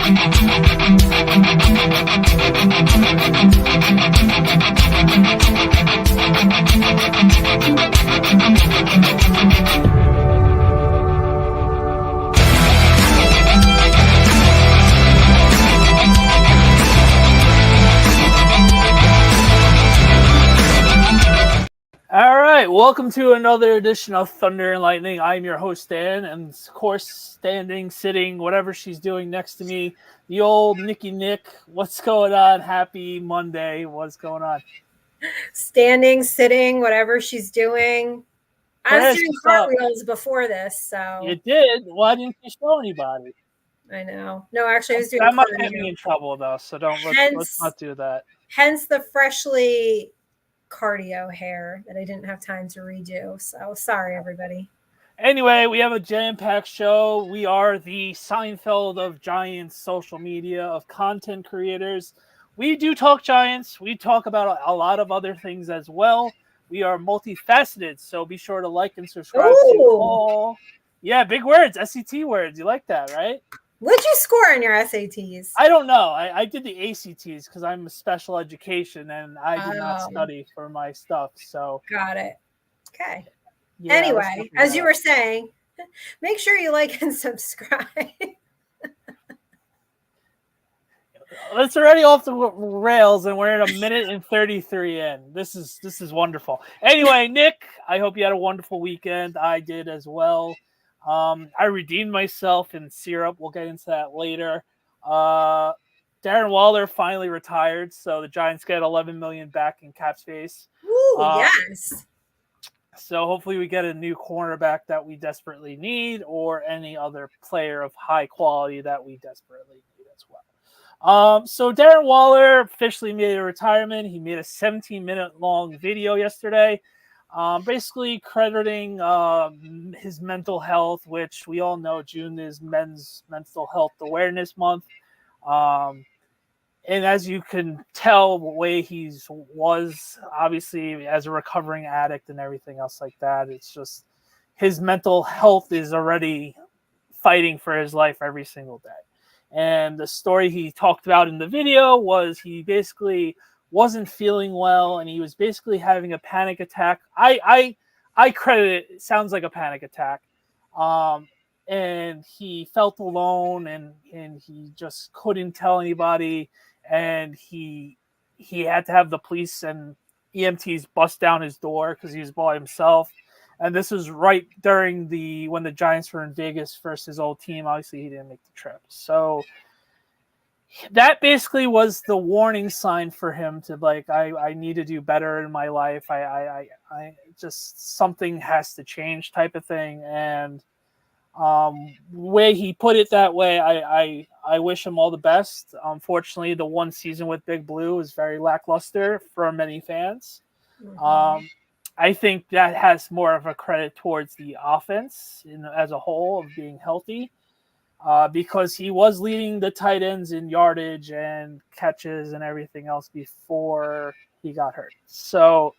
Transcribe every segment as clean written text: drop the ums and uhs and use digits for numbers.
All right, welcome to another edition of Thunder and Lightning. I'm your host, Dan, and of course, standing, sitting, whatever she's doing next to me, the old Nikki Nick. What's going on? Happy Monday. What's going on? Standing, sitting, whatever she's doing. I was doing cartwheels before this, so. You did? Why didn't you show anybody? I know. No, actually, I was doing that might get me in trouble, though, so let's not do that. Hence the freshly cardio hair that I didn't have time to redo. So sorry, everybody. Anyway, we have a jam-packed show. We are the Seinfeld of Giants social media, of content creators. We do talk Giants. We talk about a lot of other things as well. We are multifaceted, so be sure to like and subscribe to all. Yeah, big words, SAT words. You like that, right? What'd you score in your SATs? I don't know. I did the ACTs because I'm a special education and I did not study for my stuff. So got it. Okay. Yeah, anyway, as you were saying, make sure you like and subscribe. It's already off the rails, and we're at 1:33 in. This is wonderful. Anyway, Nick, I hope you had a wonderful weekend. I did as well. I redeemed myself in syrup. We'll get into that later. Darren Waller finally retired, so the Giants get $11 million back in cap space. Ooh, yes. So hopefully we get a new cornerback that we desperately need, or any other player of high quality that we desperately need as well. So Darren Waller officially made a retirement. He made a 17-minute long video yesterday. Basically crediting his mental health, which we all know June is Men's Mental Health Awareness Month. And as you can tell, the way he was, obviously, as a recovering addict and everything else like that, it's just his mental health is already fighting for his life every single day. And the story he talked about in the video was he basically wasn't feeling well, and he was basically having a panic attack. I credit it sounds like a panic attack. And he felt alone, and he just couldn't tell anybody, and he had to have the police and EMTs bust down his door because he was by himself. And this was right during when the Giants were in Vegas versus his old team. Obviously, he didn't make the trip. So that basically was the warning sign for him to I need to do better in my life. I just something has to change type of thing. And way he put it that way, I wish him all the best. Unfortunately, the one season with Big Blue was very lackluster for many fans. Mm-hmm. I think that has more of a credit towards the offense as a whole of being healthy. Because he was leading the tight ends in yardage and catches and everything else before he got hurt. So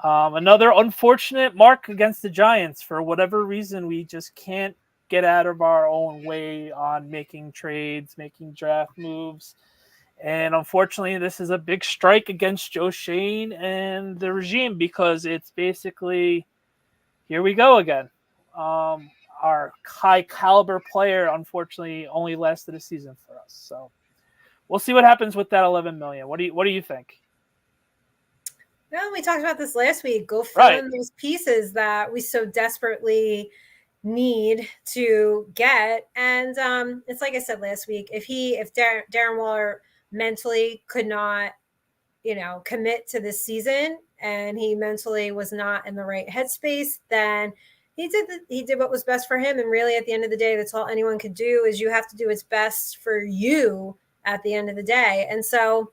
another unfortunate mark against the Giants. For whatever reason, we just can't get out of our own way on making trades, making draft moves. And unfortunately, this is a big strike against Joe Schoen and the regime, because it's basically, here we go again. Our high caliber player, unfortunately, only lasted a season for us. So we'll see what happens with that $11 million. What do you think? Well, we talked about this last week. Go fill in those pieces that we so desperately need to get. And it's like I said last week, if Darren Waller mentally could not, commit to this season, and he mentally was not in the right headspace, then he did what was best for him. And really, at the end of the day, that's all anyone could do, is you have to do what's best for you at the end of the day. And so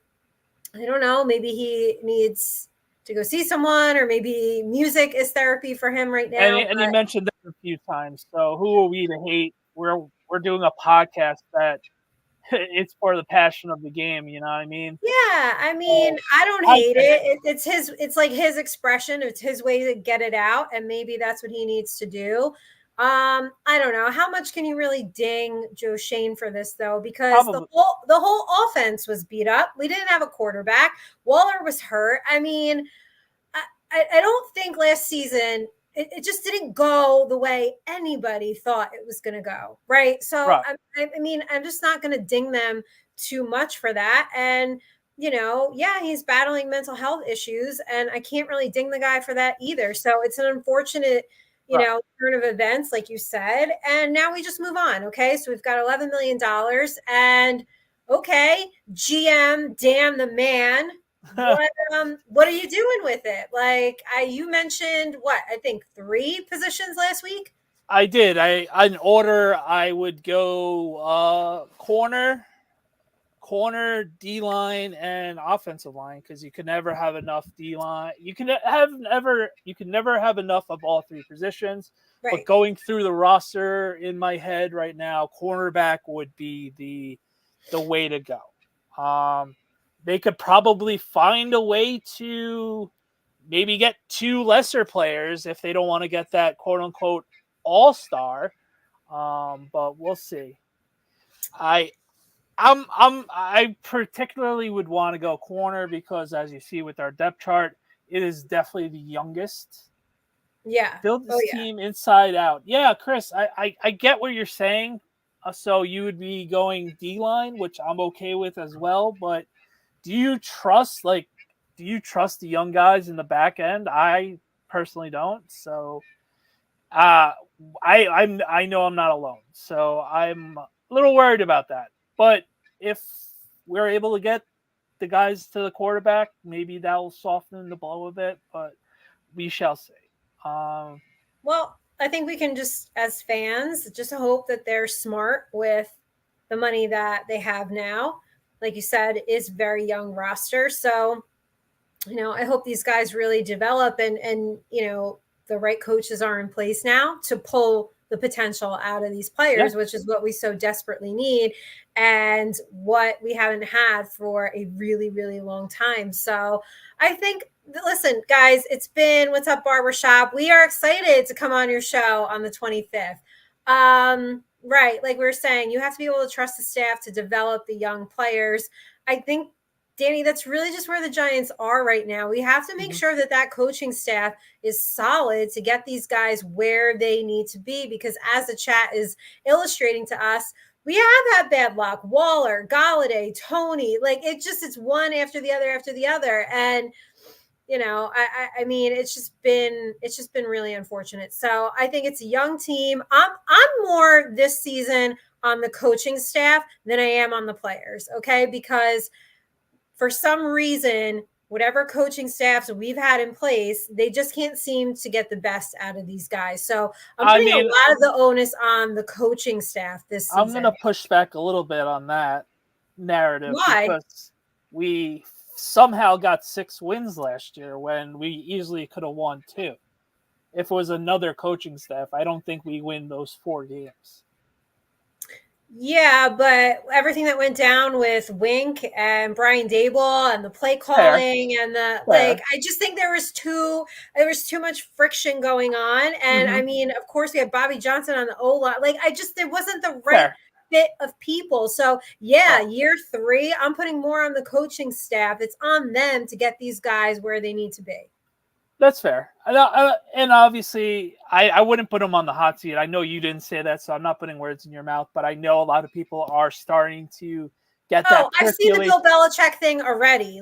I don't know, maybe he needs to go see someone, or maybe music is therapy for him right now. And he mentioned that a few times. So who are we to hate? We're doing a podcast that it's for the passion of the game. You know what I mean? Yeah. I mean, I don't hate it. It's like his expression. It's his way to get it out. And maybe that's what he needs to do. I don't know. How much can you really ding Joe Shane for this though? Because Probably the whole offense was beat up. We didn't have a quarterback. Waller was hurt. I mean, I don't think last season it just didn't go the way anybody thought it was going to go. Right. So, right. I mean, I'm just not going to ding them too much for that. And, yeah, he's battling mental health issues, and I can't really ding the guy for that either. So it's an unfortunate, Right. turn of events, like you said. And now we just move on. Okay. So we've got $11 million, and okay, GM, damn the man. What are you doing with it? Like you mentioned I think 3 positions last week. I did. In order I would go corner, D line, and offensive line, because you can never have enough D line. You can never have enough of all 3 positions. Right. But going through the roster in my head right now, cornerback would be the way to go. They could probably find a way to maybe get 2 lesser players if they don't want to get that quote unquote all-star. But we'll see. I particularly would want to go corner because, as you see with our depth chart, it is definitely the youngest. Yeah. Build this team inside out. Yeah, Chris, I get what you're saying. So you would be going D-line, which I'm okay with as well. But do you trust the young guys in the back end? I personally don't. So I know I'm not alone. So I'm a little worried about that. But if we're able to get the guys to the quarterback, maybe that will soften the blow a bit. But we shall see. Well, I think we can just, as fans, just hope that they're smart with the money that they have now. Like you said, it is very young roster. So, I hope these guys really develop, and the right coaches are in place now to pull the potential out of these players, which is what we so desperately need and what we haven't had for a really, really long time. So I think, listen, guys, it's been What's Up Barbershop. We are excited to come on your show on the 25th. Right. Like we were saying, you have to be able to trust the staff to develop the young players. I think, Danny, that's really just where the Giants are right now. We have to make sure that coaching staff is solid to get these guys where they need to be, because as the chat is illustrating to us, we have had bad luck. Waller, Galladay, Tony, it's one after the other. And, I mean, it's just been really unfortunate. So I think it's a young team. I'm more this season on the coaching staff than I am on the players. Okay. Because for some reason, whatever coaching staffs we've had in place, they just can't seem to get the best out of these guys. So I'm putting a lot of the onus on the coaching staff this season. I'm going to push back a little bit on that narrative. Why? Because we somehow got 6 wins last year when we easily could have won 2. If it was another coaching staff, I don't think we win those 4 games. Yeah, but everything that went down with Wink and Brian Daboll and the play calling and I just think there was too much friction going on. And I mean, of course, we had Bobby Johnson on the O-line. There wasn't the right fit of people. So year 3, I'm putting more on the coaching staff. It's on them to get these guys where they need to be. That's fair. And obviously, I wouldn't put him on the hot seat. I know you didn't say that, so I'm not putting words in your mouth, but I know a lot of people are starting to get that. Oh, I've seen the Bill Belichick thing already.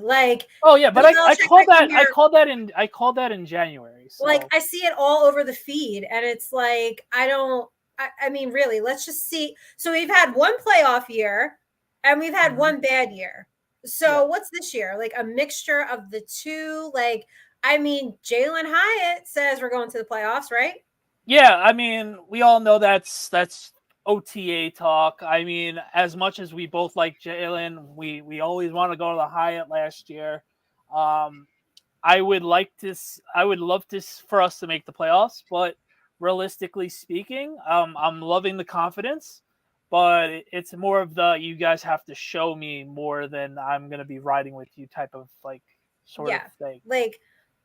Oh yeah, but I called that in January. So. I see it all over the feed, and it's I mean, really, let's just see. So we've had one playoff year, and we've had one bad year. So what's this year? A mixture of the two? I mean, Jalin Hyatt says we're going to the playoffs, right? Yeah, I mean, we all know that's OTA talk. I mean, as much as we both like Jalin, we always want to go to the Hyatt last year. I would love this for us to make the playoffs, but realistically speaking, I'm loving the confidence, but it's more of you guys have to show me more than I'm going to be riding with you type of sort of thing.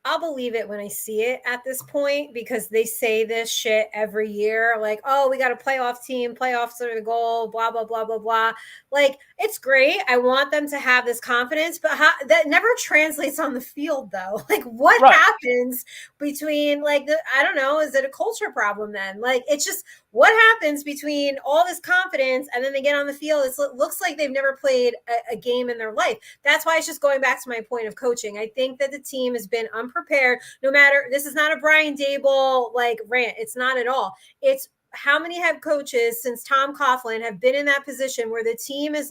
I'll believe it when I see it at this point, because they say this shit every year. Like, oh, we got a playoff team, playoffs are the goal, blah, blah, blah, blah, blah. Like, it's great. I want them to have this confidence, but that never translates on the field, though. Like, what happens between, like, I don't know, is it a culture problem then? Like, it's just what happens between all this confidence and then they get on the field. It looks like they've never played a game in their life. That's why it's just going back to my point of coaching. I think that the team has been unprepared. No matter, this is not a Brian Dable like rant. It's not at all. It's how many head coaches since Tom Coughlin have been in that position where the team is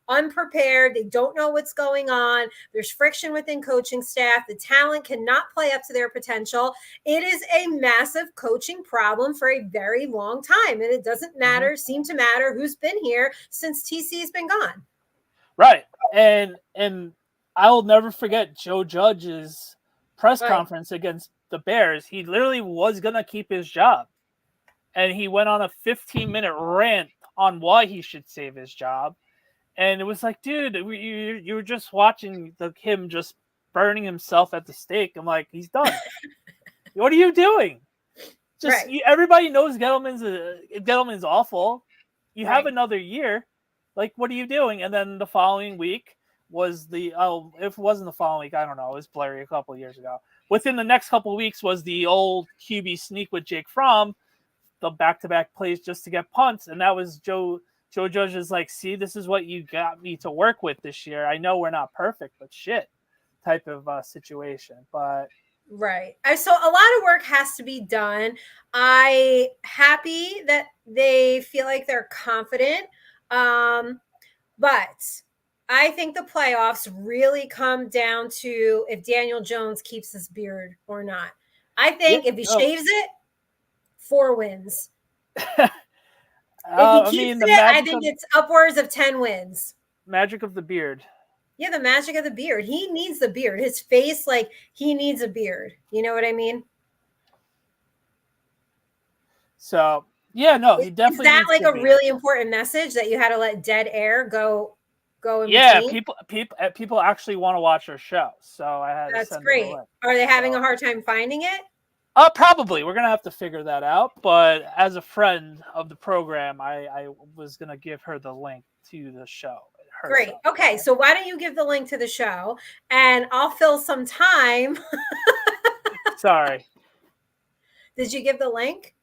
unprepared. They don't know what's going on. There's friction within coaching staff. The talent cannot play up to their potential. It is a massive coaching problem for a very long time. And it doesn't seem to matter who's been here since TC's been gone. Right. And I will never forget Joe Judge's press conference against the Bears. He literally was going to keep his job. And he went on a 15-minute rant on why he should save his job. And it was like, dude, you were just watching him just burning himself at the stake. I'm like, he's done. What are you doing? Just everybody knows Gettleman's awful. You have another year. Like, what are you doing? And then the following week was if it wasn't the following week, I don't know. It was blurry a couple of years ago. Within the next couple of weeks was the old QB sneak with Jake Fromm, the back-to-back plays just to get punts. And that was Joe Judge is like, see, this is what you got me to work with this year. I know we're not perfect, but shit type of situation. But so a lot of work has to be done. I'm happy that they feel like they're confident. But I think the playoffs really come down to if Daniel Jones keeps his beard or not. I think if he shaves it, 4 wins. If he keeps it, I think it's upwards of 10 wins. Magic of the beard. Yeah, the magic of the beard. He needs the beard. His face, like, he needs a beard. You know what I mean? So, yeah, no, he definitely. Is that like a really important message that you had to let dead air go in between? People actually want to watch our show. So I had to send great. Them Are they having a hard time finding it? Probably. We're going to have to figure that out. But as a friend of the program, I was going to give her the link to the show. Great. Okay. So why don't you give the link to the show and I'll fill some time. Sorry. Did you give the link?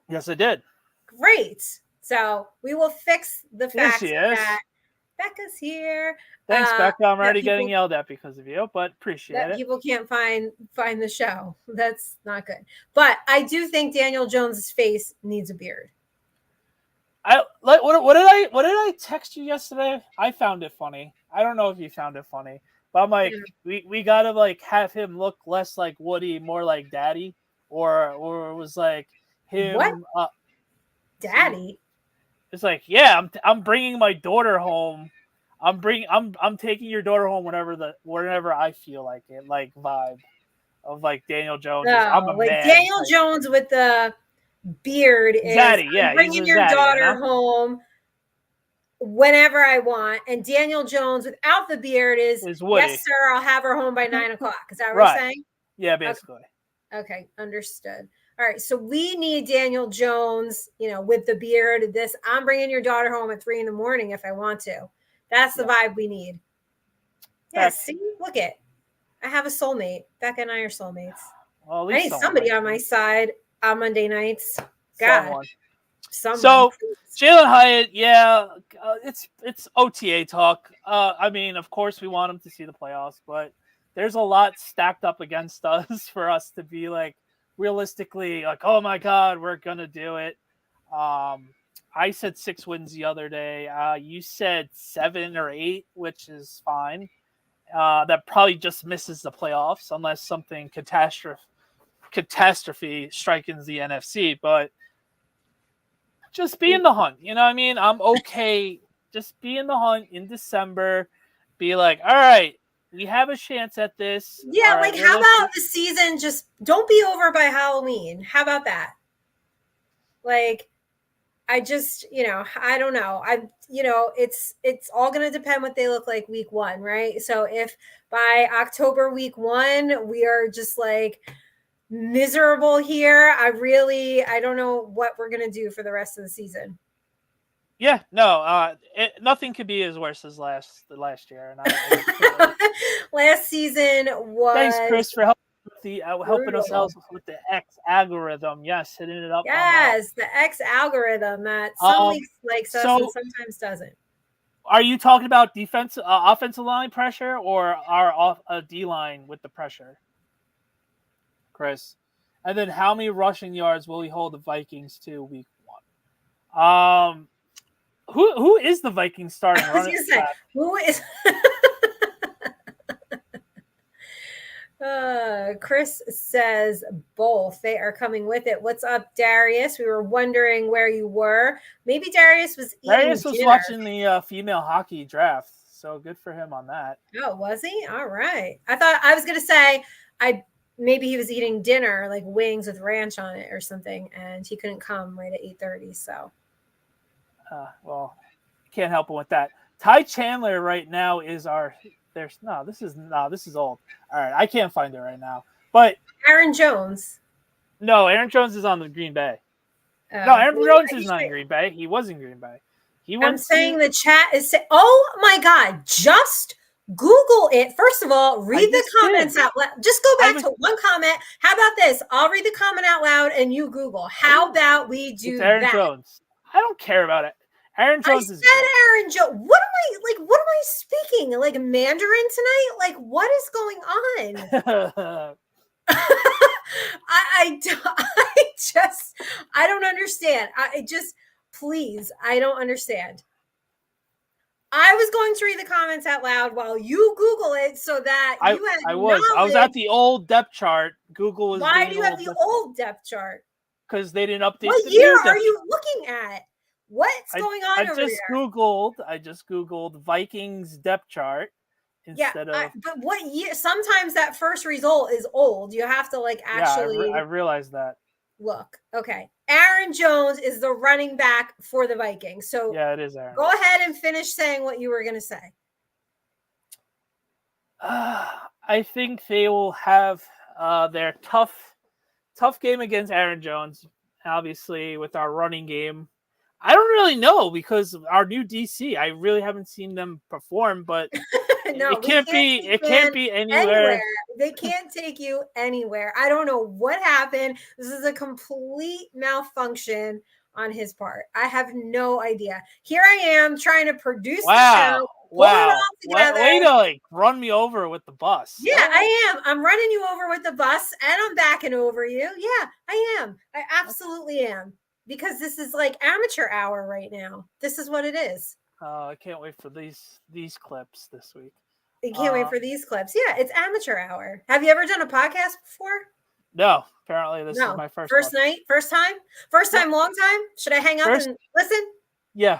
Yes, I did. Great. So we will fix the fact that Becca's here. Thanks, Becca. I'm already getting yelled at because of you, but appreciate it. People can't find the show. That's not good. But I do think Daniel Jones's face needs a beard. What did I text you yesterday? I found it funny. I don't know if you found it funny, but I'm like, we gotta like have him look less like Woody, more like Daddy, or it was like him. What? Daddy? It's like, yeah, I'm bringing my daughter home. I'm taking your daughter home whenever I feel like it, like vibe of like Daniel Jones. No, I'm a like man. Daniel Jones with the beard is Daddy, yeah, bringing your daughter home whenever I want, and Daniel Jones without the beard is yes, sir, I'll have her home by 9:00. Is that what you're saying? Yeah, basically. Okay, understood. All right, so we need Daniel Jones, with the beard. I'm bringing your daughter home at 3 a.m. if I want to. That's the vibe we need. Yeah, see, look it. I have a soulmate. Becca and I are soulmates. Well, I need somebody on my side on Monday nights. God, someone. So Jalin Hyatt, it's OTA talk. I mean, of course, we want him to see the playoffs, but there's a lot stacked up against us for us to be like realistically like, oh my God, we're gonna do it. I said 6 wins the other day. You said 7 or 8, which is fine. That probably just misses the playoffs unless something catastrophe strikes the NFC. But just be in the hunt. You know what I mean? I'm okay. Just be in the hunt in December. Be like, all right, we have a chance at this. Yeah, like how about the season? Just don't be over by Halloween. How about that? Like, I just, I don't know. It's all going to depend what they look like week 1, right? So if by October week 1 we are just like miserable here, I don't know what we're going to do for the rest of the season. Yeah, no, nothing could be as worse as last year. And last season was. Thanks, Chris, for helping us out with the X algorithm. Yes, hitting it up. Yes, the X algorithm that some weeks likes us and sometimes doesn't. Are you talking about offensive line pressure, or our D line with the pressure, Chris? And then how many rushing yards will he hold the Vikings to week 1? Who is the Vikings starting running back? Who is? Chris says both. They are coming with it. What's up, Darius? We were wondering where you were. Maybe Darius was watching the female hockey draft. So good for him on that. Oh, was he? All right. I was gonna say maybe he was eating dinner, like wings with ranch on it or something, and he couldn't come right at 8:30. So well, can't help him with that. Ty Chandler right now is our. This is old. All right, I can't find it right now. But Aaron Jones. No, Aaron Jones is on the Green Bay. No, Aaron Jones is not in Green Bay. He was in Green Bay. I'm saying the chat is saying, oh my God, just Google it. First of all, read the comments out loud. Just go back to one comment. How about this? I'll read the comment out loud and you Google. How about we do Aaron that? Jones. I don't care about it. Aaron Jones is Aaron Jones. What am I speaking? Like Mandarin tonight? Like what is going on? I don't understand. Please, I don't understand. I was going to read the comments out loud while you Google it so that you had knowledge. I was at the old depth chart. Google was. Why do you have the old depth chart? Because they didn't update. What year are you looking at? What's going on over there? I just Googled Vikings depth chart instead of. But what year? Sometimes that first result is old. You have to actually. Yeah, I realized that. Look, okay. Aaron Jones is the running back for the Vikings. So yeah, it is Aaron. Go ahead and finish saying what you were going to say. I think they will have their tough game against Aaron Jones. Obviously, with our running game. I don't really know because our new DC, I really haven't seen them perform, but it can't be anywhere. They can't take you anywhere. I don't know what happened. This is a complete malfunction on his part. I have no idea. Here I am trying to produce the show. Wow. Way to run me over with the bus. Yeah, I am. I'm running you over with the bus and I'm backing over you. Yeah, I am. I absolutely am. Because this is like amateur hour right now. This is what it is. I can't wait for these clips this week. You can't wait for these clips. Yeah, it's amateur hour. Have you ever done a podcast before? No, apparently this is my first night, first time, long time. Should I hang up and listen? Yeah.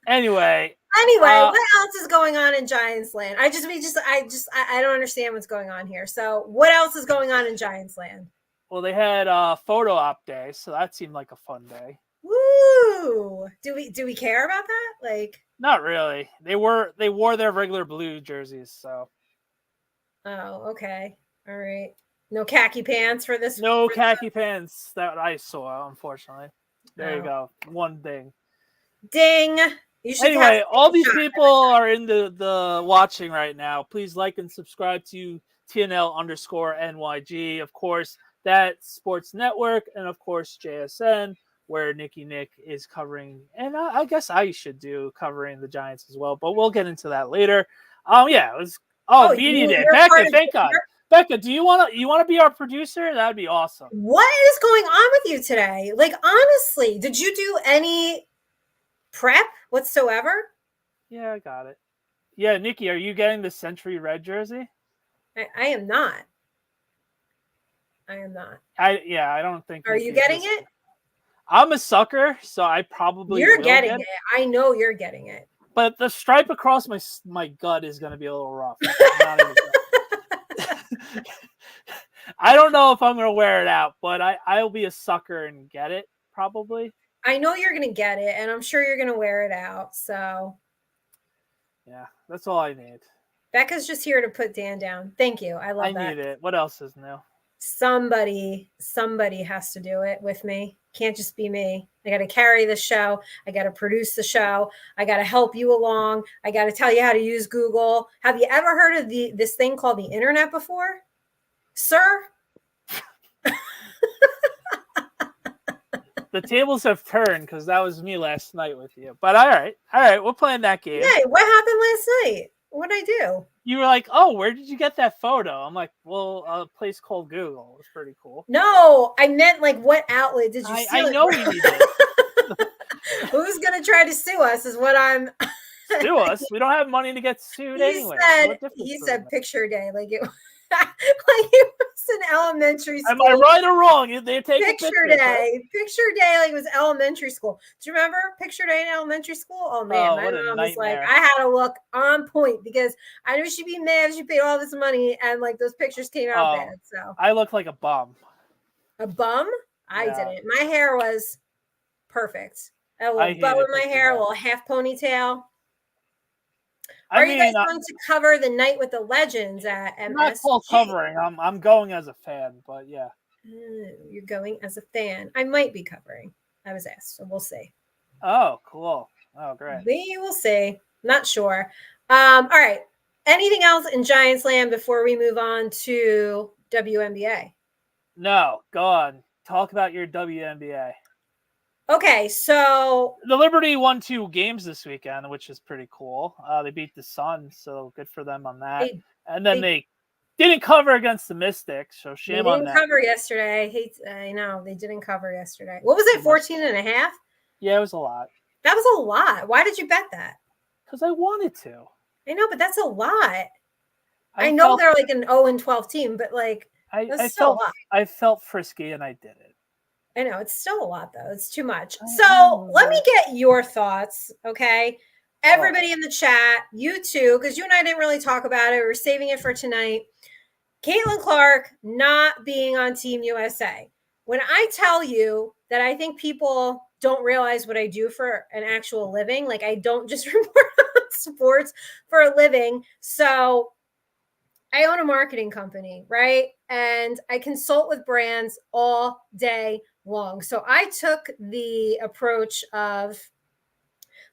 Anyway, what else is going on in Giants land? I don't understand what's going on here. So, what else is going on in Giants land? Well, they had photo op day, so that seemed like a fun day. Woo! Do we care about that? Like, not really. They wore their regular blue jerseys, so. Oh, okay. All right. No khaki pants for this. No khaki pants that I saw, unfortunately. There you go. One ding. Ding. Anyway, all these people are in the watching right now. Please like and subscribe to TNL_NYG. Of course, that Sports Network, and of course JSN, where Nikki Nick is covering, and I guess I should do covering the Giants as well, but we'll get into that later. Yeah, it was media day. Becca, thank God. Becca, do you want to be our producer? That'd be awesome. What is going on with you today? Like, honestly, did you do any prep whatsoever? Yeah, I got it. Yeah, Nikki, are you getting the Century Red jersey? I am not. I don't think. Are you getting it? I'm a sucker, so I probably You're getting it. I know you're getting it. But the stripe across my gut is going to be a little rough. I don't know if I'm gonna wear it out, but I'll be a sucker and get it probably. I know you're gonna get it, and I'm sure you're gonna wear it out. So yeah, that's all I need. Becca's just here to put Dan down. Thank you. I love that. I need it. What else is new? Somebody has to do it with me. Can't just be me. I got to carry the show. I got to produce the show. I got to help you along. I got to tell you how to use Google. Have you ever heard of this thing called the internet before, sir? The tables have turned because that was me last night with you. But all right, we're playing that game. Hey, what happened last night? What'd I do? You were like, "Oh, where did you get that photo?" I'm like, "Well, a place called Google. It was pretty cool." No, I meant like, what outlet did you see? I know we did. Who's gonna try to sue us? Is what I'm. Sue us? We don't have money to get sued anyway. He said picture day, like it, like it was an elementary school. Am I right or wrong? They take picture day, like it was elementary school. Do you remember picture day in elementary school? Oh man, my mom was like, I had to look on point because I knew she'd be mad. She paid all this money, and like those pictures came out bad. So I looked like a bum. A bum? I didn't. My hair was perfect. A little bow in my hair, a little half ponytail. Are you guys going to cover the night with the legends at MSG? Not full covering. I'm going as a fan, but yeah. You're going as a fan. I might be covering. I was asked, so we'll see. Oh, cool. Oh, great. We will see. Not sure. All right. Anything else in Giants land before we move on to WNBA? No, go on. Talk about your WNBA. Okay, so the Liberty won 2 games this weekend, which is pretty cool. They beat the Suns, so good for them on that. And then they didn't cover against the Mystics, so shame on them. They didn't cover yesterday. I know they didn't cover yesterday. What was it? 14.5? Yeah, it was a lot. That was a lot. Why did you bet that? Because I wanted to. I know, but that's a lot. I know they're like an 0-12 team, but like I felt frisky and I did it. I know it's still a lot though. It's too much. So let me get your thoughts. Okay. Everybody in the chat, you too, because you and I didn't really talk about it. We're saving it for tonight. Caitlin Clark not being on Team USA. When I tell you that I think people don't realize what I do for an actual living, like I don't just report on sports for a living. So I own a marketing company, right? And I consult with brands all day long. So I took the approach of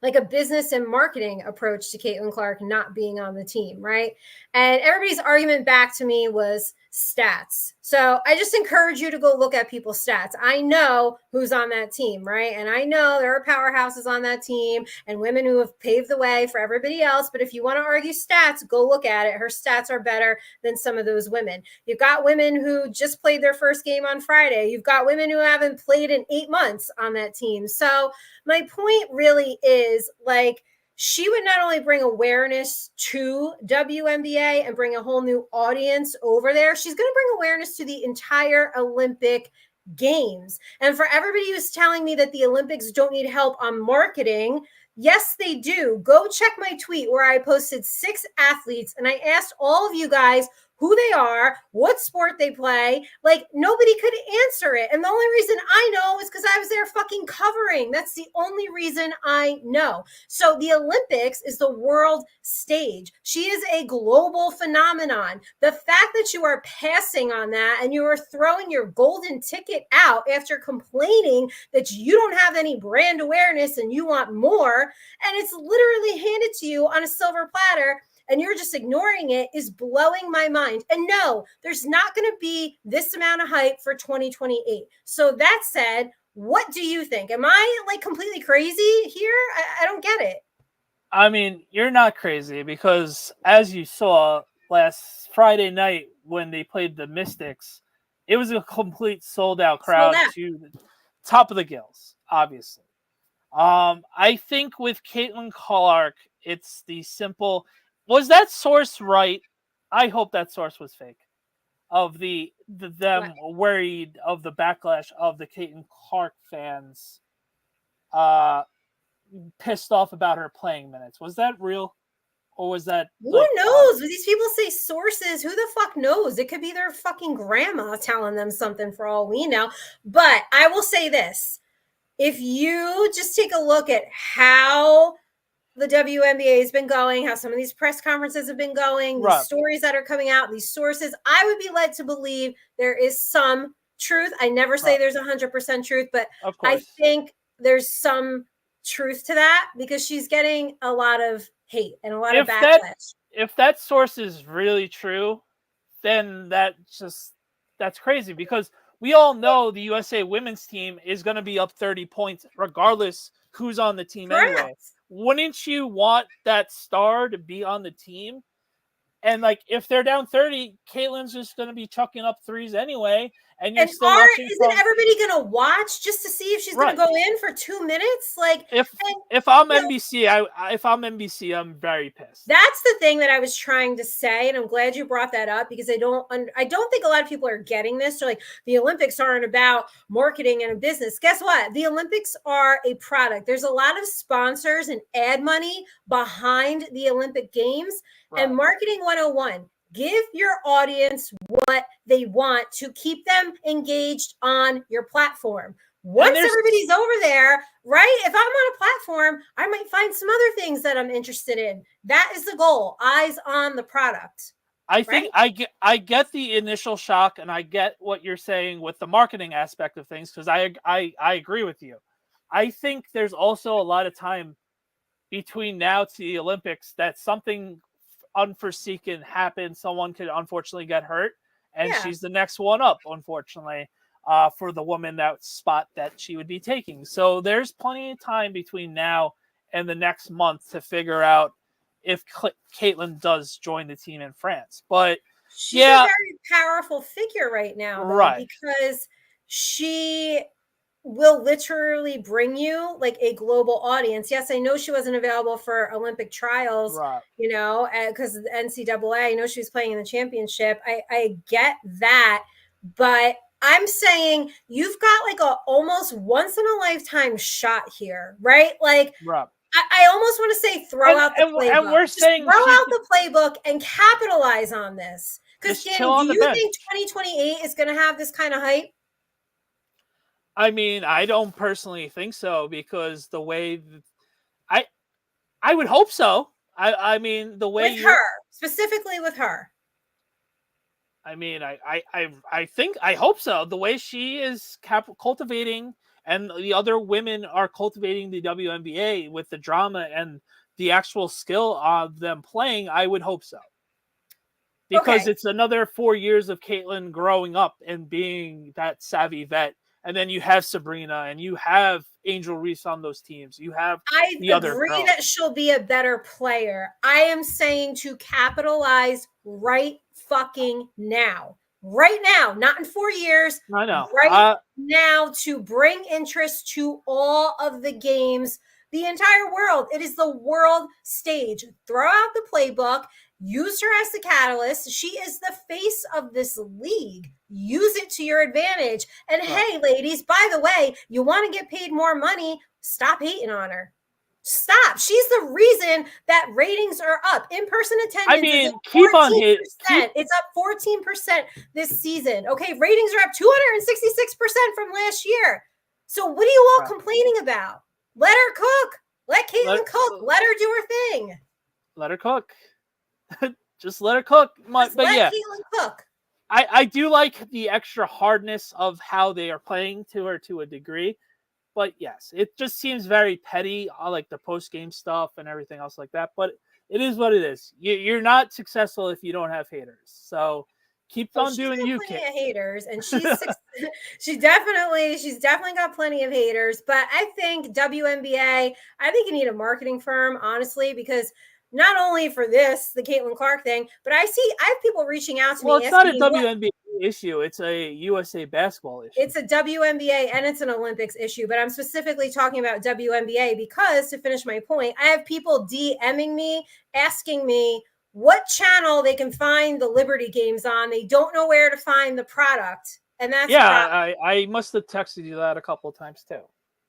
like a business and marketing approach to Caitlin Clark not being on the team, right? And everybody's argument back to me was stats. So I just encourage you to go look at people's stats. I know who's on that team, right? And I know there are powerhouses on that team and women who have paved the way for everybody else. But if you want to argue stats, go look at it. Her stats are better than some of those women. You've got women who just played their first game on Friday. You've got women who haven't played in 8 months on that team. So my point really is like, she would not only bring awareness to WNBA and bring a whole new audience over there, she's going to bring awareness to the entire Olympic Games. And for everybody who's telling me that the Olympics don't need help on marketing, yes, they do. Go check my tweet where I posted 6 athletes and I asked all of you guys who they are, what sport they play. Like nobody could answer it. And the only reason I know is because I was there fucking covering. That's the only reason I know. So the Olympics is the world stage. She is a global phenomenon. The fact that you are passing on that and you are throwing your golden ticket out after complaining that you don't have any brand awareness and you want more, and it's literally handed to you on a silver platter, and you're just ignoring it, is blowing my mind. And no, there's not going to be this amount of hype for 2028. So that said, what do you think? Am I like completely crazy here? I don't get it. I mean, you're not crazy because as you saw last Friday night when they played the Mystics, it was a complete sold out crowd to the top of the gills, obviously. I think with Caitlin Clark, it's the simple. Was that source right? I hope that source was fake. Of them worried of the backlash of the Caitlin Clark fans, pissed off about her playing minutes. Was that real, or was that who like knows? These people say sources. Who the fuck knows? It could be their fucking grandma telling them something for all we know. But I will say this. If you just take a look at how the WNBA has been going, how some of these press conferences have been going, these stories that are coming out, these sources, I would be led to believe there is some truth. I never say there's 100% truth, but I think there's some truth to that because she's getting a lot of hate and a lot of backlash. If that source is really true, then that's crazy because we all know the USA women's team is going to be up 30 points regardless who's on the team anyway. Wouldn't you want that star to be on the team? And like if they're down 30, Caitlin's just going to be chucking up threes anyway. And you're still watching. Isn't everybody going to watch just to see if she's going to go in for 2 minutes? Like if I'm NBC, I'm very pissed. That's the thing that I was trying to say, and I'm glad you brought that up because I don't think a lot of people are getting this. They're like, the Olympics aren't about marketing and a business. Guess what? The Olympics are a product. There's a lot of sponsors and ad money behind the Olympic Games. And marketing 101. Give your audience what they want to keep them engaged on your platform. Once everybody's over there, right? If I'm on a platform, I might find some other things that I'm interested in. That is the goal. Eyes on the product. I think I get the initial shock, and I get what you're saying with the marketing aspect of things because I agree with you. I think there's also a lot of time between now to the Olympics that something unforeseen can happen. Someone could unfortunately get hurt, and she's the next one up, unfortunately, for the woman that spot that she would be taking. So there's plenty of time between now and the next month to figure out if Caitlin does join the team in France. But she's a very powerful figure right now, though, because she will literally bring you like a global audience. Yes, I know she wasn't available for Olympic trials, you know, because of the NCAA. I know she was playing in the championship. I get that, but I'm saying you've got like a almost once in a lifetime shot here, right? Like, I almost want to say throw out the playbook. And we're saying throw out the playbook and capitalize on this. Because do you think 2028 is going to have this kind of hype? I mean, I don't personally think so because the way I would hope so. I mean, the way specifically with her. I mean, I hope so. The way she is cultivating and the other women are cultivating the WNBA with the drama and the actual skill of them playing, I would hope so. Because it's another 4 years of Caitlin growing up and being that savvy vet. And then you have Sabrina and you have Angel Reese on those teams. You have the other girls. I agree that she'll be a better player. I am saying to capitalize right fucking now. Right now, not in 4 years. I know. Right now to bring interest to all of the games, the entire world. It is the world stage. Throw out the playbook. Use her as the catalyst. She is the face of this league. Use it to your advantage. And hey, ladies, by the way, you want to get paid more money, stop hating on her. Stop. She's the reason that ratings are up. In-person attendance is up 14%. Keep on hitting. It's up 14% this season. Okay, ratings are up 266% from last year. So what are you all complaining about? Let her cook. Let Caitlin cook. Let her do her thing. Let her cook. Just let her cook. Let Caitlin cook. I do like the extra hardness of how they are playing to her to a degree. But yes, it just seems very petty. I like the post-game stuff and everything else like that. But it is what it is. You're not successful if you don't have haters. So keep on doing you, Kate. Haters, and she's definitely got plenty of haters. But I think WNBA, I think you need a marketing firm, honestly, because not only for this, the Caitlin Clark thing, but I have people reaching out to me. Well, it's not a WNBA issue. It's a USA basketball issue. It's a WNBA and it's an Olympics issue, but I'm specifically talking about WNBA because, to finish my point, I have people DMing me, asking me what channel they can find the Liberty games on. They don't know where to find the product. And that's I must have texted you that a couple of times too.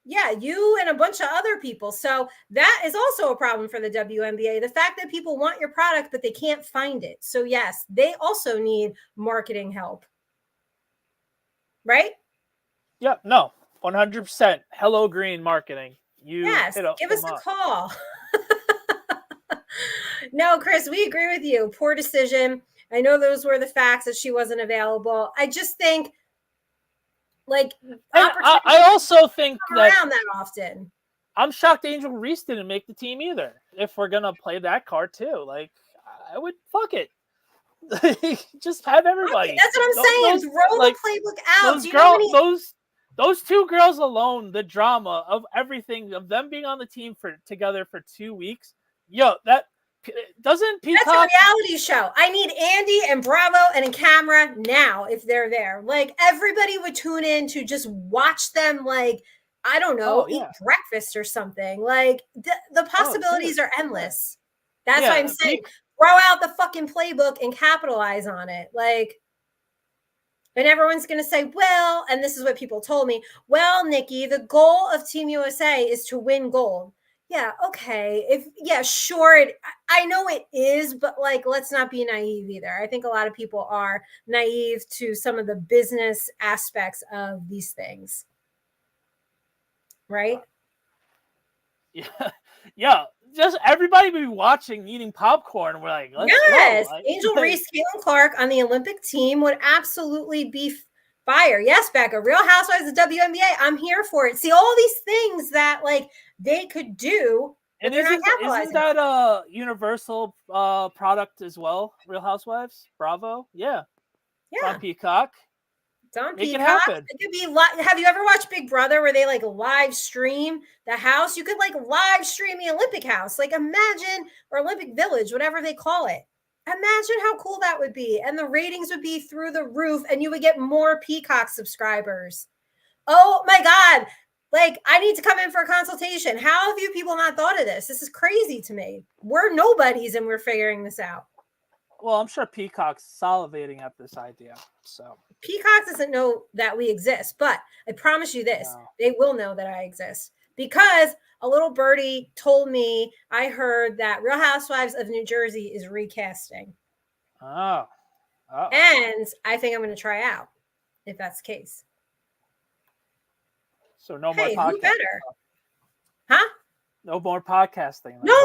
Yeah, you and a bunch of other people. So that is also a problem for the WNBA. The fact that people want your product, but they can't find it. So yes, they also need marketing help. Right? Yeah, no, 100%. Hello Green Marketing. You Yes, hit give us them a up. call. No, Chris, we agree with you. Poor decision. I know those were the facts that she wasn't available. I just think like opportunities I also think come that around that often. I'm shocked Angel Reese didn't make the team either. If we're gonna play that card too, like I would fuck it. Just have everybody. That's what I'm saying. Those Throw like the playbook out. those Do you know how many? those two girls alone, the drama of everything of them being on the team together for 2 weeks. Yo, that doesn't Peacock. That's a reality show. I need Andy and Bravo and a camera now if they're there. Like everybody would tune in to just watch them. Like I don't know, eat breakfast or something. Like the possibilities are endless. That's why I'm saying throw out the fucking playbook and capitalize on it. Like, and everyone's going to say, well, and this is what people told me. Well, Nikki, the goal of Team USA is to win gold. Yeah, okay. Sure. I know it is, but like, let's not be naive either. I think a lot of people are naive to some of the business aspects of these things. Right? Yeah. Yeah. Just everybody be watching, eating popcorn. We're like, let's go. Angel Reese, Caitlin Clark on the Olympic team would absolutely be fire. Yes, Becca, Real Housewives of WNBA. I'm here for it. See all these things that like they could do, but they're not capitalizing. Isn't that a Universal product as well? Real Housewives, Bravo, yeah. On Peacock. On Peacock. It could be. Have you ever watched Big Brother where they like live stream the house? You could like live stream the Olympic house. Like imagine, or Olympic Village, whatever they call it. Imagine how cool that would be. And the ratings would be through the roof and you would get more Peacock subscribers. Oh my God. Like I need to come in for a consultation. How have you people not thought of this? This is crazy to me. We're nobodies and we're figuring this out. Well, I'm sure Peacock's salivating at this idea. So Peacock doesn't know that we exist, but I promise you this, they will know that I exist because a little birdie told me I heard that Real Housewives of New Jersey is recasting. Oh. And I think I'm going to try out if that's the case. So no more podcast. Who better? Huh? No more podcasting. No.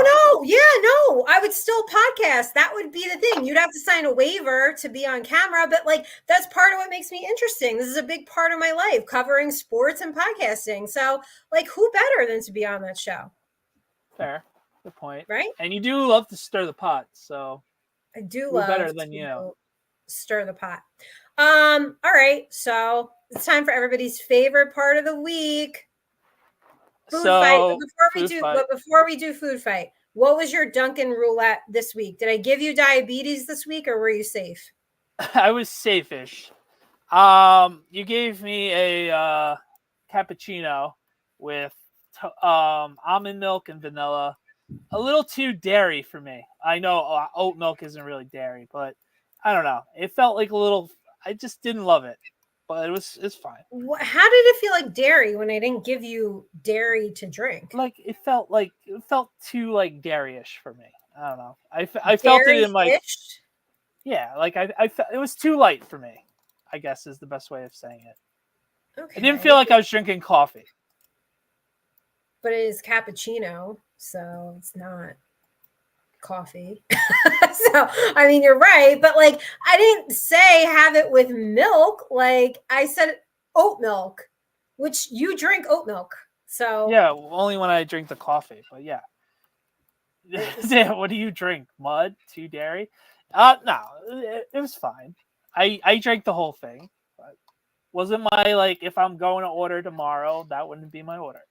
I would still podcast. That would be the thing. You'd have to sign a waiver to be on camera, but like that's part of what makes me interesting. This is a big part of my life, covering sports and podcasting. So, like, who better than to be on that show? Fair, good point. Right? And you do love to stir the pot, so I do love better than you stir the pot. All right, so it's time for everybody's favorite part of the week. Food fight. But before we do food fight, what was your Dunkin' roulette this week? Did I give you diabetes this week, or were you safe? I was safe-ish. You gave me a cappuccino with almond milk and vanilla. A little too dairy for me. I know oat milk isn't really dairy, but I don't know. It felt like a little. I just didn't love it. But it's fine. How did it feel like dairy when I didn't give you dairy to drink? Like it felt too like dairy-ish for me. I don't know. I felt it in my like I felt it was too light for me. I guess is the best way of saying it. Okay. I didn't feel like I was drinking coffee. But it is cappuccino, so it's not coffee. So I mean you're right, but like I didn't say have it with milk. Like I said oat milk, which you drink oat milk. So yeah, only when I drink the coffee, but yeah. Yeah, what do you drink? Mud? Too dairy? No, it was fine. I drank the whole thing. But wasn't my like if I'm going to order tomorrow, that wouldn't be my order.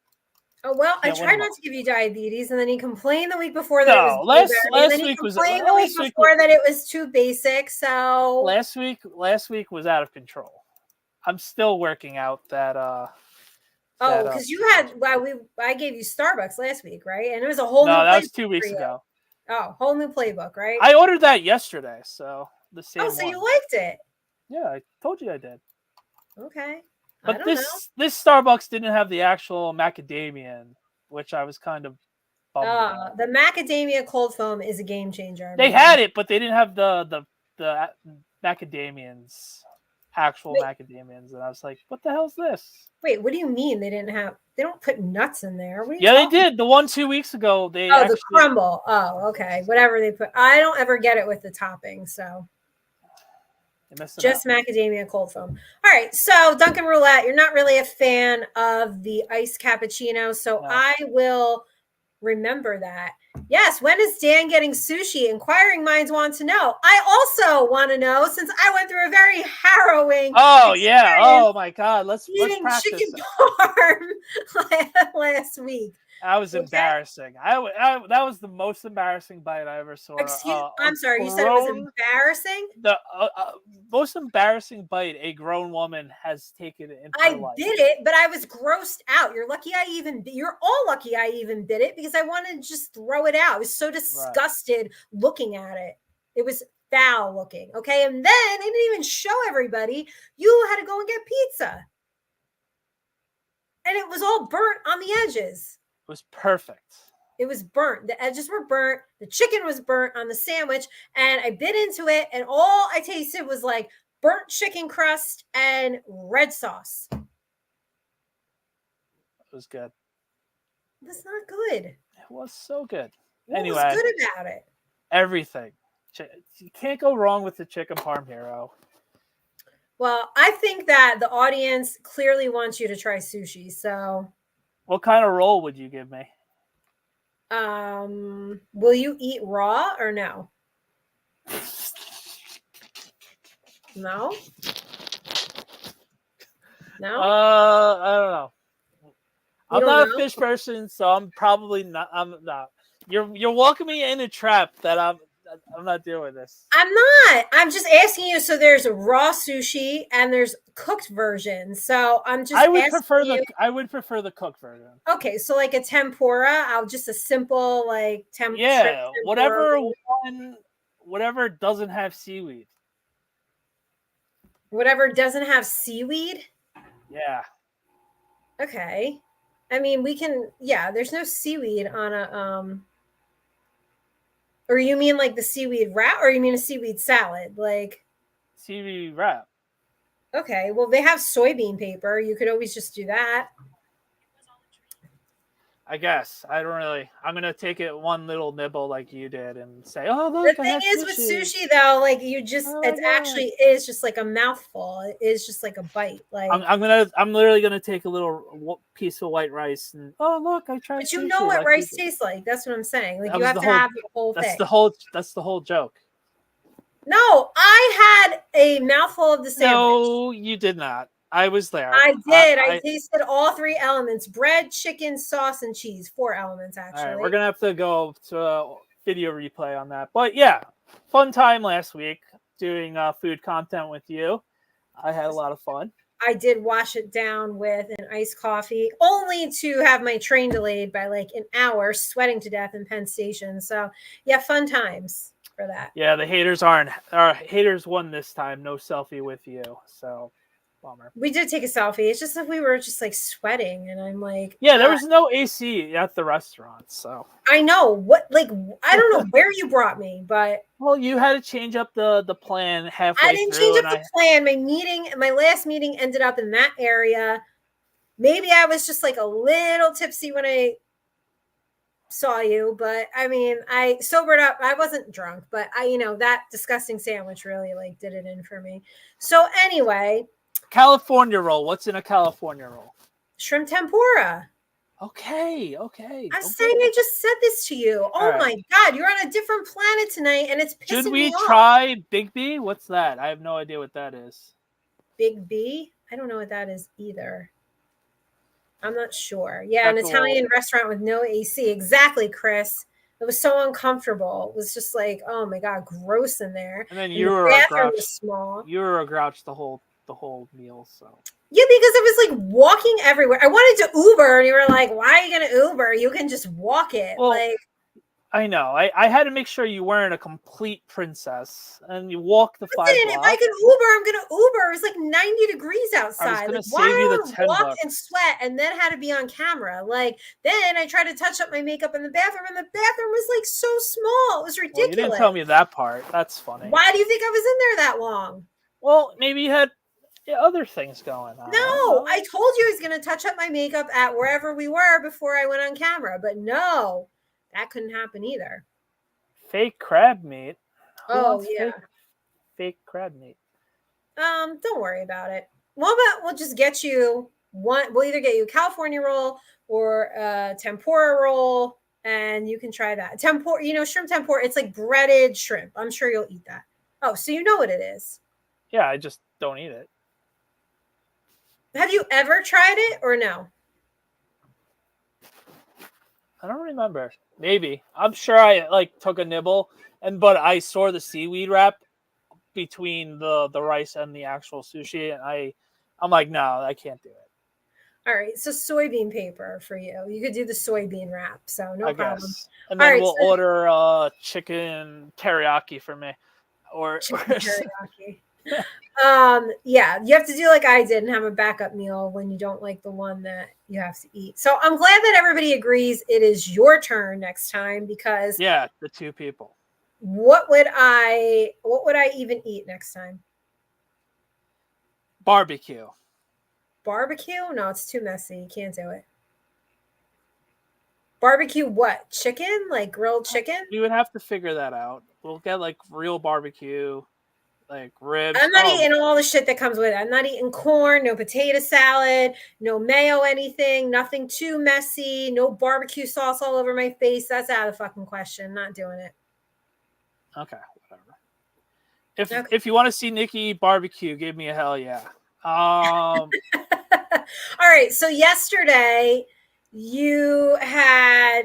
Oh, well, I tried not to give you diabetes, and then he complained the week before that it was last week was the week before that it was too basic. So last week was out of control. I'm still working out that. Because you had I gave you Starbucks last week, right? And it was a whole new. No, that was 2 weeks ago. Oh, whole new playbook, right? I ordered that yesterday, so the same. Oh, so you liked it? Yeah, I told you I did. Okay. But this Starbucks didn't have the actual macadamia, which I was kind of bummed about. The macadamia cold foam is a game changer. They had it, but they didn't have the macadamians, actual macadamians, and I was like, "What the hell's this?" Wait, what do you mean they didn't have? They don't put nuts in there. What are you Yeah, talking they did. The one 2 weeks ago, they the crumble. Oh, okay. Whatever they put. I don't ever get it with the topping, so just macadamia cold foam. All right, so Dunkin' Roulette, you're not really a fan of the iced cappuccino, so no. I will remember that. Yes, when is Dan getting sushi? Inquiring minds want to know. I also want to know, since I went through a very harrowing yeah. Oh my God. Let's practice chicken parm last week. That was embarrassing. That was the most embarrassing bite I ever saw. I'm sorry. You said it was embarrassing? The most embarrassing bite a grown woman has taken in her life. I did it, but I was grossed out. You're all lucky I even did it because I wanted to just throw it out. I was so disgusted looking at it. It was foul looking. Okay. And then I didn't even show everybody. You had to go and get pizza. And it was all burnt on the edges. It was perfect. It was burnt. The edges were burnt. The chicken was burnt on the sandwich. And I bit into it. And all I tasted was like burnt chicken crust and red sauce. It was good. That's not good. It was so good. What was good about it? Everything. You can't go wrong with the chicken parm hero. Well, I think that the audience clearly wants you to try sushi. So... what kind of roll would you give me? Will you eat raw or no? No? No? I don't know. I'm not a fish person, so I'm probably not. I'm not. You're welcoming me in a trap that I'm not doing this. I'm not. I'm just asking you. So there's raw sushi and there's cooked version. So I'm just. I would prefer the cooked version. Okay, so like a tempura. I'll just a simple like tempura. Yeah, whatever doesn't have seaweed. Whatever doesn't have seaweed. Yeah. Okay. I mean, we can. Yeah, there's no seaweed on a Or you mean like the seaweed wrap, or you mean a seaweed salad? Like seaweed wrap. Okay, well they have soybean paper. You could always just do that. I guess. I'm gonna take it one little nibble like you did and say, "Oh, look." The thing is with sushi though, like actually is just like a mouthful. It is just like a bite. Like I'm literally gonna take a little piece of white rice and look, I tried. But you know what rice tastes like. That's what I'm saying. Like you have to have the whole thing. That's the whole joke. No, I had a mouthful of the sandwich. No, you did not. I was there. I did. I tasted all three elements: bread, chicken, sauce, and cheese. 4 elements, actually. All right, we're going to have to go to a video replay on that. But yeah, fun time last week doing food content with you. I had a lot of fun. I did wash it down with an iced coffee, only to have my train delayed by like an hour, sweating to death in Penn Station. So yeah, fun times for that. Yeah, the haters won this time. No selfie with you. So... bummer. We did take a selfie. It's just that we were just like sweating, and I'm like, yeah, there was no AC at the restaurant, so I know I don't know where you brought me, but you had to change up the plan halfway. I didn't change up the plan. My last meeting ended up in that area. Maybe I was just like a little tipsy when I saw you, but I mean, I sobered up. I wasn't drunk, but that disgusting sandwich really like did it in for me. So anyway. California roll. What's in a California roll? Shrimp tempura. Okay. I'm saying I just said this to you. Oh my God, you're on a different planet tonight, and it's pissing me off. Should we try Big B? What's that? I have no idea what that is. Big B? I don't know what that is either. I'm not sure. Yeah, an Italian restaurant with no AC. Exactly, Chris. It was so uncomfortable. It was just like, oh my God, gross in there. And then you were a grouch. Was small. You were a grouch the whole meal. So yeah, because I was like walking everywhere. I wanted to Uber, and you were like, "Why are you gonna Uber? You can just walk it." Well, I know. I had to make sure you weren't a complete princess and you walk the 5 Listen, if I blocks. can Uber, I'm gonna Uber. It's like 90 degrees I was outside. gonna Like, why save you the do I 10 walk and bucks. sweat and then had to be on camera? Like, then I tried to touch up my makeup in the bathroom, and the bathroom was like so small. It was ridiculous. Well, you didn't tell me that part. That's funny. Why do you think I was in there that long? Well, maybe you had other things going on. No, I told you I was gonna touch up my makeup at wherever we were before I went on camera, but no, that couldn't happen either. Fake crab meat. Who wants yeah. fake crab meat? Don't worry about it. We'll just get you one. We'll either get you a California roll or a tempura roll, and you can try that. Tempura, shrimp tempura. It's like breaded shrimp. I'm sure you'll eat that. Oh, so you know what it is? Yeah, I just don't eat it. Have you ever tried it or no? I don't remember. Maybe. I'm sure I took a nibble, but I saw the seaweed wrap between the rice and the actual sushi, and I'm like, no, I can't do it. All right, so soybean paper for you. You could do the soybean wrap, so no problem. Guess. And then we'll so order chicken teriyaki for me, or teriyaki. Yeah, you have to do like I did and have a backup meal when you don't like the one that you have to eat. So I'm glad that everybody agrees it is your turn next time, because the 2 people. What would I even eat next time? Barbecue. Barbecue? No, it's too messy. You can't do it. Barbecue what? Chicken? Like grilled chicken? We would have to figure that out. We'll get like real barbecue, like ribs. I'm not eating all the shit that comes with it. I'm not eating corn, no potato salad, no mayo, anything, nothing too messy, no barbecue sauce all over my face. That's out of the fucking question. Not doing it. Okay, whatever. If you want to see Nikki eat barbecue, give me a hell yeah. All right. So yesterday you had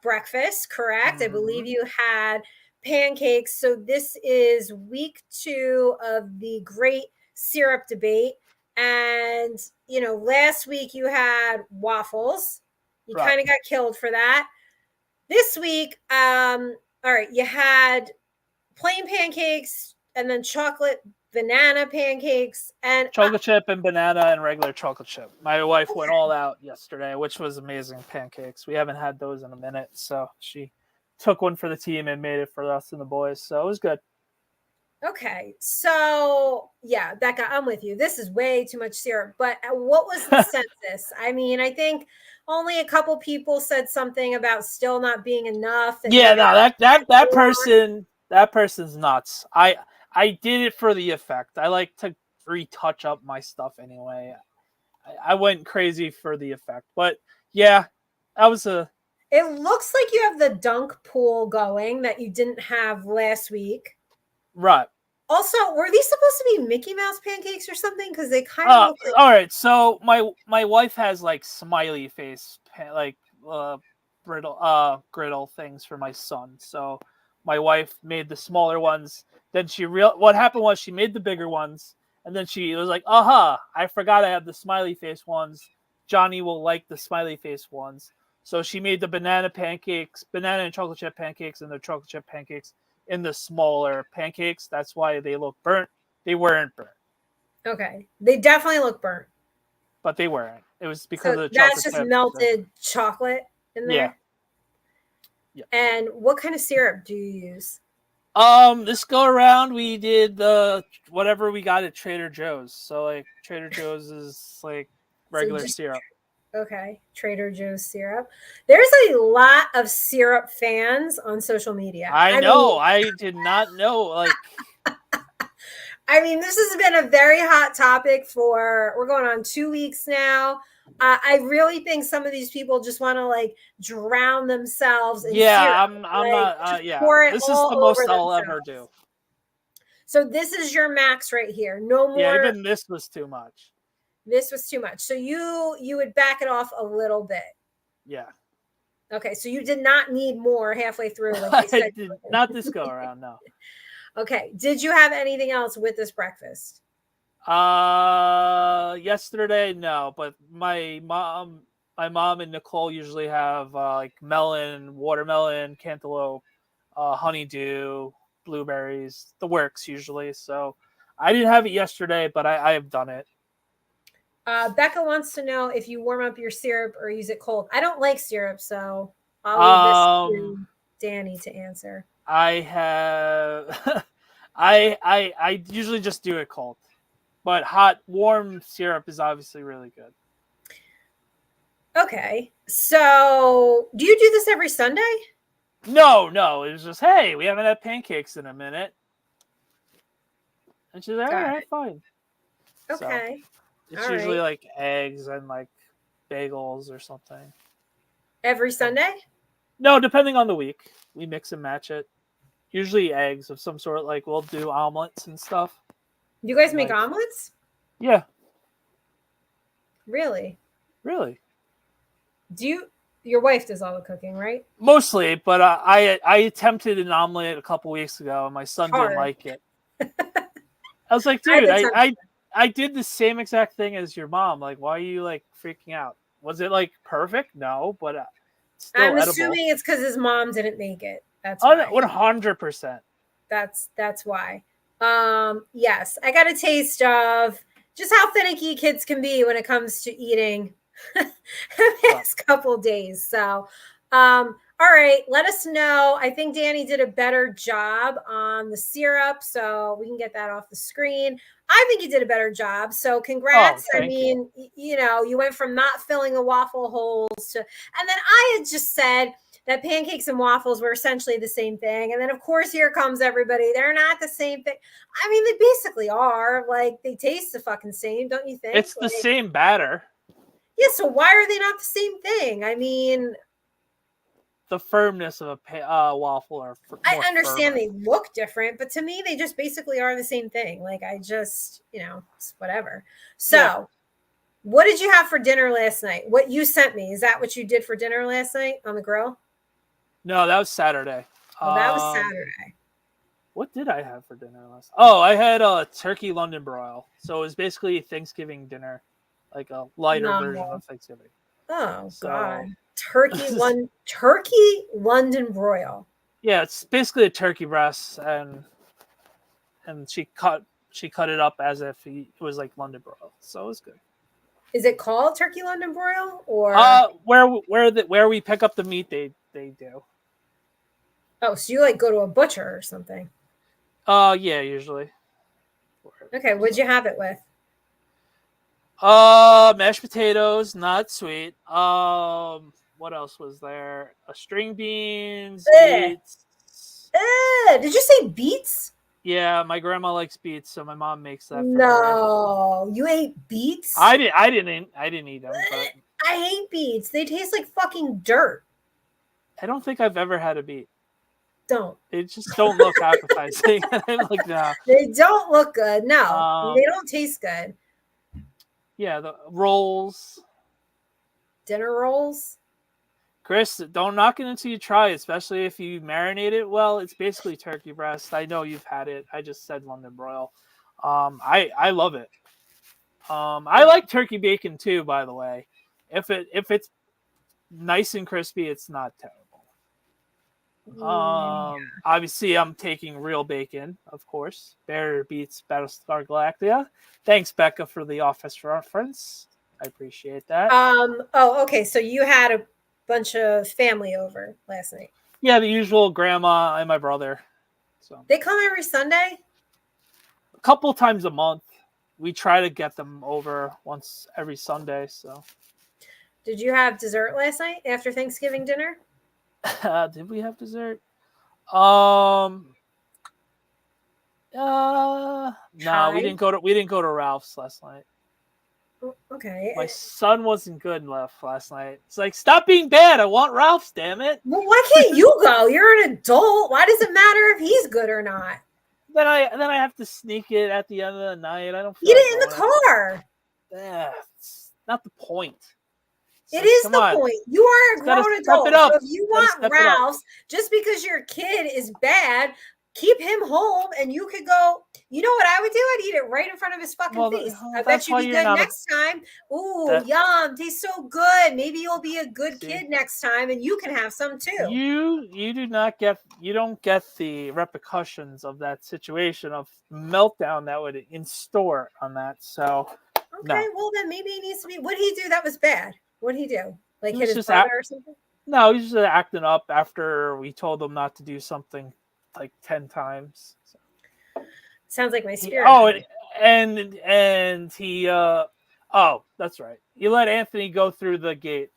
breakfast, correct? Mm-hmm. I believe you had pancakes. So this is week 2 of the great syrup debate. And, last week you had waffles. You kind of got killed for that. This week, all right, you had plain pancakes and then chocolate banana pancakes and chocolate chip and banana and regular chocolate chip. My wife went all out yesterday, which was amazing pancakes. We haven't had those in a minute, so she took one for the team and made it for us and the boys, so it was good. Okay, so yeah, Becca, I'm with you. This is way too much syrup, but what was the census? I mean, I think only a couple people said something about still not being enough. Yeah, no, that person's nuts. I did it for the effect. I like to retouch up my stuff anyway. I went crazy for the effect. But yeah, that was It looks like you have the dunk pool going that you didn't have last week. Right. Also, were these supposed to be Mickey Mouse pancakes or something? Because they kind of look like... All right, so my wife has like smiley face, griddle things for my son. So my wife made the smaller ones. Then what happened was she made the bigger ones, and then she was like, I forgot I have the smiley face ones. Johnny will like the smiley face ones. So she made the banana and chocolate chip pancakes, and the chocolate chip pancakes in the smaller pancakes. That's why they look burnt. They weren't burnt. Okay. They definitely look burnt. But they weren't. It was because of the chocolate chip. That's just melted chocolate in there? Yeah. And what kind of syrup do you use? This go around we did whatever we got at Trader Joe's. So like Trader Joe's is like regular syrup. Okay, Trader Joe's syrup. There's a lot of syrup fans on social media. I know. I did not know. Like, I mean, this has been a very hot topic we're going on 2 weeks now. I really think some of these people just want to like drown themselves in syrup. I'm not. Yeah, this is the most I'll ever do. So this is your max right here. No more. Yeah, even this was too much. This was too much. So you would back it off a little bit. Yeah. Okay, so you did not need more halfway through. Like I did not this go around, no. Okay. Did you have anything else with this breakfast? Yesterday, no. But my mom my mom and Nicole usually have like melon, watermelon, cantaloupe, honeydew, blueberries, the works usually. So I didn't have it yesterday, but I have done it. Becca wants to know if you warm up your syrup or use it cold. I don't like syrup, so I'll leave this to Danny to answer. I have I usually just do it cold. But hot, warm syrup is obviously really good. Okay. So do you do this every Sunday? No. It was just, hey, we haven't had pancakes in a minute. And she's like, all right, fine. Okay. So it's usually like eggs and like bagels or something. Every Sunday? No, depending on the week. We mix and match it. Usually eggs of some sort. Like we'll do omelets and stuff. You guys make omelets? Yeah. Really? Your wife does all the cooking, right? Mostly, but I attempted an omelet a couple weeks ago, and my son didn't like it. I was like, dude, I did the same exact thing as your mom. Like, why are you like freaking out? Was it like perfect? No, but still I'm edible. assuming it's because his mom didn't make it. That's why. 100%. That's why. Yes, I got a taste of just how finicky kids can be when it comes to eating the past couple days. So, all right, let us know. I think Danny did a better job on the syrup, so we can get that off the screen. I think you did a better job. So congrats. I mean, you went from not filling the waffle holes to, and then I had just said that pancakes and waffles were essentially the same thing. And then, of course, here comes everybody. They're not the same thing. I mean, they basically are. Like, they taste the fucking same, don't you think? It's the same batter. Yeah, so why are they not the same thing? I mean, the firmness of a waffle are I understand they look different, but to me, they just basically are the same thing. Like, I just, it's whatever. So, what did you have for dinner last night? What you sent me, is that what you did for dinner last night on the grill? No, that was Saturday. Oh, that was Saturday. What did I have for dinner last night? Oh, I had a turkey London broil. So it was basically Thanksgiving dinner, like a lighter version of Thanksgiving. Oh, God. Turkey London broil. Yeah, it's basically a turkey breast, and she cut it up as if it was like London broil. So it was good. Is it called turkey London broil, or where we pick up the meat? They do. Oh, so you like go to a butcher or something? Yeah, usually. Okay, what'd you have it with? Mashed potatoes, not sweet. What else was there? String beans, beets. Did you say beets? Yeah, my grandma likes beets, so my mom makes that. No, you ate beets? I didn't eat them. But I hate beets. They taste like fucking dirt. I don't think I've ever had a beet. Don't. They just don't look appetizing. Like, nah. They don't look good. No, they don't taste good. Yeah, the rolls. Dinner rolls? Chris, don't knock it until you try it, especially if you marinate it well. It's basically turkey breast. I know you've had it. I just said London broil. I love it. I like turkey bacon too, by the way. If it's nice and crispy, it's not terrible. Obviously, I'm taking real bacon, of course. Bear beats Battlestar Galactica. Thanks, Becca, for the office reference. I appreciate that. Oh, okay. So you had a bunch of family over last night. Yeah, the usual grandma and my brother. So they come every Sunday? A couple times a month. We try to get them over once every Sunday. So did you have dessert last night after Thanksgiving dinner? Did we have dessert? No, we didn't go to Ralph's last night. Okay. My son wasn't good enough last night. It's like, stop being bad. I want Ralph's, damn it. Well, why can't you go? You're an adult. Why does it matter if he's good or not? Then I have to sneak it at the end of the night. I don't feel eat it in the car. It's not the point. It is the point. You are a grown adult. So if you want Ralph's, just because your kid is bad, keep him home, and you could go. You know what I would do? I'd eat it right in front of his fucking face. I bet you'd be good next time. Ooh, yum! Tastes so good. Maybe you'll be a good kid next time, and you can have some too. You don't get the repercussions of that situation of meltdown that would instore on that. So okay, well then maybe he needs to be. What did he do that was bad? What did he do? Like hit his brother or something? No, he's just acting up after we told him not to do something like 10 times. So. Sounds like my spirit. And he that's right. You let Anthony go through the gate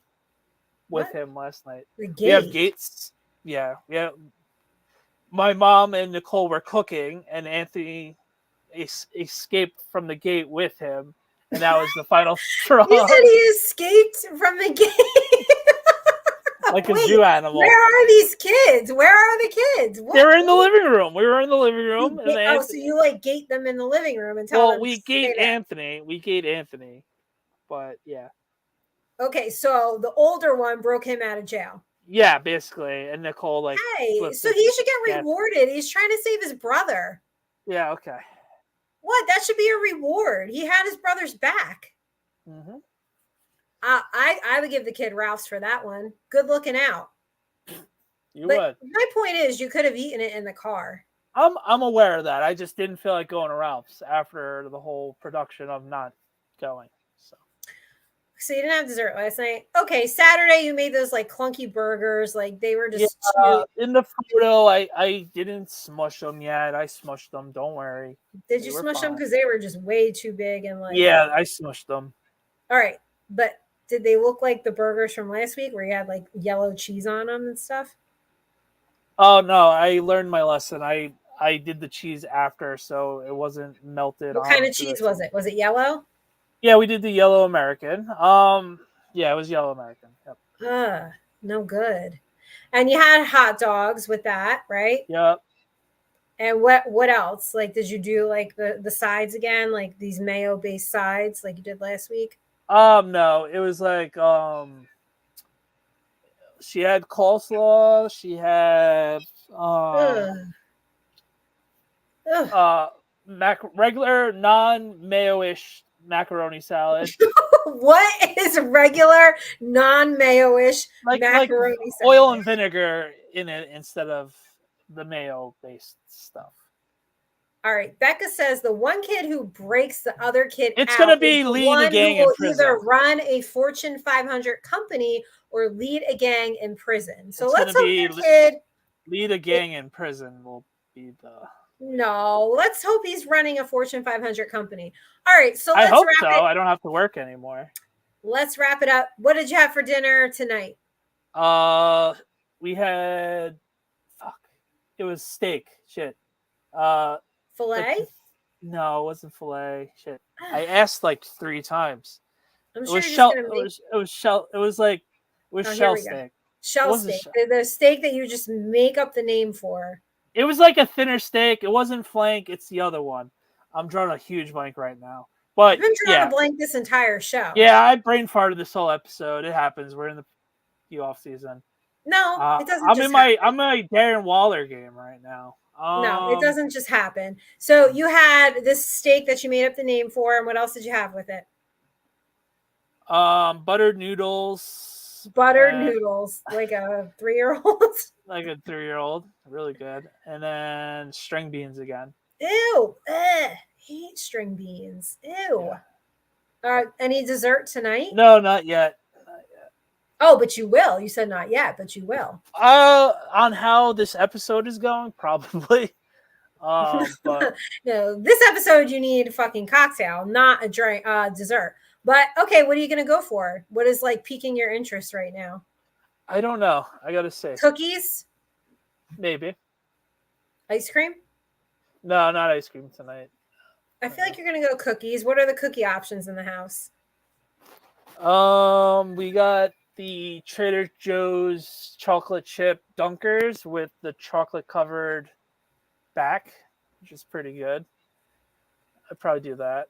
with him last night. The gate? We have gates. Yeah. My mom and Nicole were cooking, and Anthony escaped from the gate with him, and that was the final straw. You said he escaped from the gate? Like a zoo animal. Where are these kids? Where are the kids? What? They were in the living room. We were in the living room. So you like gate them in the living room and tell them we gate Anthony. We gate Anthony. But yeah. Okay, so the older one broke him out of jail. Yeah, basically. And Nicole so he should get rewarded. He's trying to save his brother. Yeah, okay. What? That should be a reward. He had his brother's back. Mm-hmm. I would give the kid Ralph's for that one. Good looking out. You would. My point is, you could have eaten it in the car. I'm aware of that. I just didn't feel like going to Ralph's after the whole production of not going. So you didn't have dessert last night. Okay, Saturday you made those like clunky burgers. Like they were just in the photo. I didn't smush them yet. I smushed them. Don't worry. Did you smush them because they were just way too big and like? Yeah, I smushed them. All right, but did they look like the burgers from last week where you had like yellow cheese on them and stuff? Oh no, I learned my lesson. I did the cheese after, so it wasn't melted. What kind of cheese was it? Was it yellow? Yeah, we did the yellow American. Yeah, it was yellow American. Yep. No good. And you had hot dogs with that, right? Yep. And what else? Like, did you do like the sides again, like these mayo based sides, like you did last week? No, it was like she had coleslaw. She had regular non-mayo-ish macaroni salad. What is regular non-mayo-ish macaroni salad? Oil and vinegar in it instead of the mayo-based stuff. All right. Becca says the one kid who breaks the other kid it's going to be lead a gang in prison. Either run a Fortune 500 company or lead a gang in prison. So let's hope your kid lead a gang in prison will be the. No, let's hope he's running a Fortune 500 company. All right, so let's I hope so. I don't have to work anymore. Let's wrap it up. What did you have for dinner tonight? We had it was steak. Shit. Filet? No, it wasn't filet. Shit. I asked like 3 times. I'm sure it was shell steak. Shell steak. The steak that you just make up the name for. It was like a thinner steak. It wasn't flank. It's the other one. I'm drawing a huge blank right now. But I've been drawing a blank this entire show. Yeah, I brain farted this whole episode. It happens. We're in the off season. No, it doesn't. I'm in my Darren Waller game right now. No, it doesn't just happen. So you had this steak that you made up the name for, and what else did you have with it? Buttered noodles. Noodles, like a 3-year-old. Like a 3-year-old, really good. And then string beans again. Ew, hate string beans. Ew. Yeah. Any dessert tonight? No, not yet. Oh, but you will. You said not yet, but you will. On how this episode is going, probably. But no, this episode you need a fucking cocktail, not a drink, dessert. But okay, what are you gonna go for? What is like piquing your interest right now? I don't know. I gotta say. Cookies? Maybe. Ice cream? No, not ice cream tonight. I feel like you're gonna go cookies. What are the cookie options in the house? We got the Trader Joe's chocolate chip dunkers with the chocolate covered back, which is pretty good. I'd probably do that.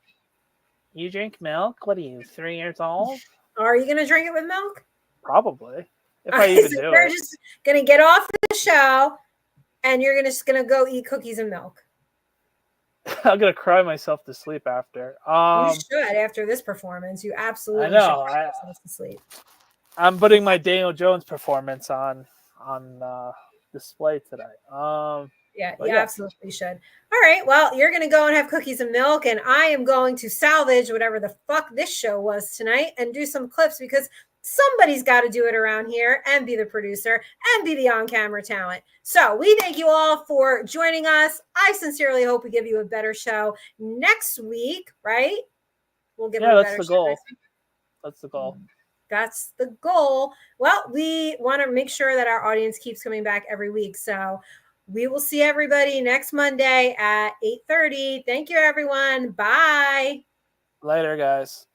You drink milk? What are you, 3 years old? Are you gonna drink it with milk? Probably. If I even do We're just gonna get off the show and you're just gonna go eat cookies and milk. I'm gonna cry myself to sleep after. You should after this performance. You absolutely I know. should cry yourself to sleep. I'm putting my Daniel Jones performance on display today. Yeah, you absolutely should. All right, well, you're going to go and have cookies and milk, and I am going to salvage whatever the fuck this show was tonight and do some clips because somebody's got to do it around here and be the producer and be the on-camera talent. So we thank you all for joining us. I sincerely hope we give you a better show next week, right? We'll give you a better show next week. That's the goal. That's the goal. Well, we want to make sure that our audience keeps coming back every week. So we will see everybody next Monday at 8:30. Thank you, everyone. Bye. Later, guys.